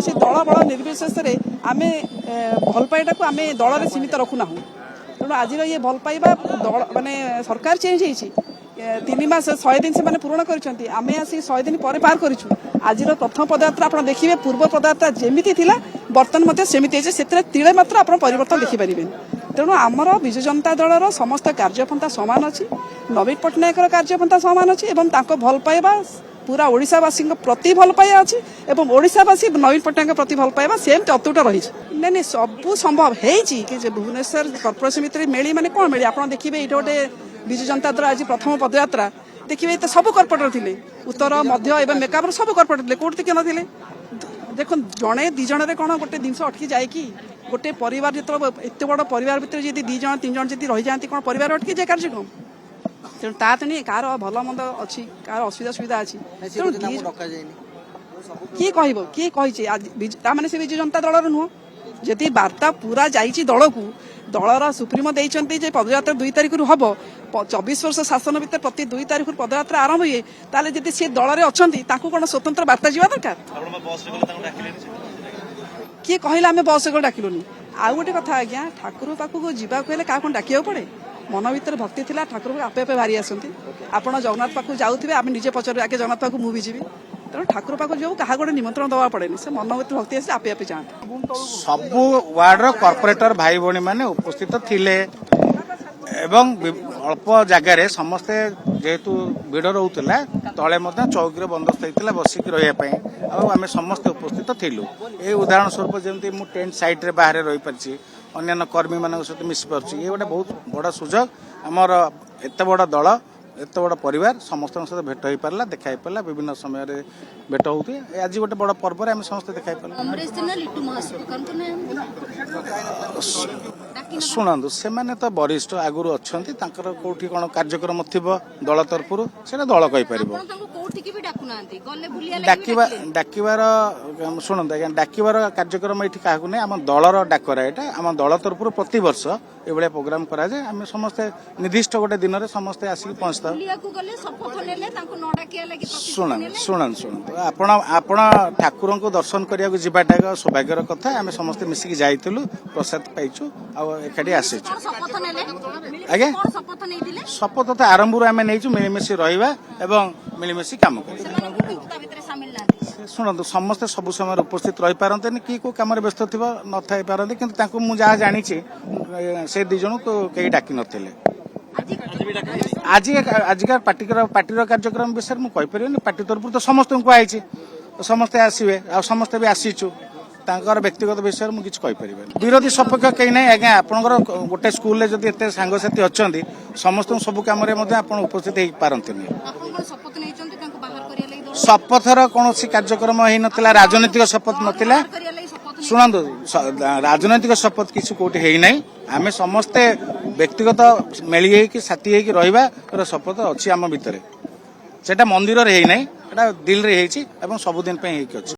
कौन दल बल निर्विशेष आम भल पाइटा को आम दल सीमित रखुना तेणु आज ये भल पाइबा दल माने सरकार चेंज होती 3 मास 100 दिन से पूरण कर आम आसी 100 दिन पर पार करूँ आज प्रथम पदयात्रा आप देखिए पूर्व पदयात्रा जमी थी बर्तमान सेमती से तिले मात्र आप परिवर्तन देखिपारे तेणु आमर विजु जनता दलर समस्त कार्यपंथा सामान अच्छी नवीन पट्टनायक कार्यपंथा सामान अच्छी भल पाइबा पूरा ओडिशावासी प्रति भल पाइबा अच्छी एवं ओडिशावासी नवीन पट्टनायक प्रति भल पाइबा सेम अतुट रही नहीं सबू संभव है भुवनेश्वर कर्पोरेशन भितर मिली माने कौन मिली आप देखिए ये गोटे विजु जनता दल आज प्रथम पदयात्रा देखिए तो सब कर्पोरेटर थे उत्तर मध्य एवं मेकअप सब कर्पोरेटर थे कौट किए थे देख जड़े दी जन कौन गोटे जिन अटकी जाए कि गोटे परिवार जो एत बड़ परिवार भितर जी 2 जन 3 जन जी रही जाती कौन परिवार अटकी जाए कार्यक्रम तेणु ता तो नहीं कार भल मंद अच्छी कार असुविधा सुविधा अच्छी किए कह किए कही से विजु जनता दल नुह जदि वार्ता पूरा जाइए दल को दलर सुप्रीमो देते पदयात्रा 2 तारिख हम 24 वर्ष शासन भितर प्रति 2 तारिख पदयात्रा आरंभ हुए ताले जदि सी दल अच्छा कौन स्वतंत्र वार्ता जावा दरकार किए कहला आम बस को डाकिलुनी आउ गोटे कथा आज्ञा ठाकुर पाखक जावाक क्या कौन डाक पड़े मन भर भक्ति थी ठाकुर आपे आपे बाहरी आसती आपड़ जगन्नाथ पाखक जाऊे आम निजे पचार आगे जगन्नाथ पाखक मुझे जी तेणु ठाकुर पाखक जो क्या गोटे निमंत्रण दवा पड़े से मन भर भक्ति आसे आपे आपे जाते सबू वार्डर कॉर्पोरेटर भाई भौणी मैंने उपस्थित थिले एवं अल्प जगार समस्ते जेहेतु भिड़ रोला तले चौकी बंदोबस्त होता बसिक रही समस्ते उपस्थित थिलु ये उदाहरण स्वरूप जमी मुझे टेंट साइट रे बाहर रही पार्टी अन्य कर्मी मान सहित मिसी पार्टी ये गोटे बहुत बड़ा सुजोग आमर एत बड़ दल एत बड़ परिवार समस्त सहित भेट हो पारा देखा पारा विभिन्न समय भेट होती आज गोटे बड़ पर्व आम समस्त देखा पारा शुणु से तो वरिष्ठ आगुरी अच्छा कौटी कौन कार्यक्रम थी दल तरफ से दल कहीपर डाकिबार शुणु आज्ञा डाकिबार कार्यक्रम ये क्या नहीं आम दलर डाकरा यहाँ आम दल तरफ प्रति वर्ष ये प्रोग्राम कराए आम समस्ते निर्दिष्ट गोटे दिन में समस्ते आसिक पहुँचता शुणु आपण ठाकुर को दर्शन करने को जावाटा एक सौभाग्यर कथा आम समस्ते मिसिकी जाइलु प्रसाद पाइचु आठी आसीचु आज्ञा शपथ तो आरंभ आम नहीं मिलिमिशी रहा एवं मिलिमिशी काम कर शुणु समस्ते सब समय उपस्थित रही पारते कि को कम व्यस्त थी न थी पारती कि मुझे जानी से 2 जन को कहीं डाक नथिले आजिका पार्टीर कार्यक्रम विषय मुझे कहीपर पार्टी तरफ तो समस्त को आई समस्ते आसवे आ समस्ते भी आसीचु तांकर व्यक्तिगत विषय मुझे किसी कहीपर विरोधी सपक्ष कहीं ना आज्ञा आपंकर गोटे स्कूल जब एत सांगसाथी अच्छा समस्त सब कम उपस्थित हो पारती शपथर कौन कार्यक्रम हो ना राजनीतिक शपथ नाला शुणु राजनैतिक शपथ किसी कौटी है आम समस्ते व्यक्तिगत मेली साथी रहा शपथ अच्छी आम भितर से मंदिर है ना दिल रे सबुदिन अच्छी।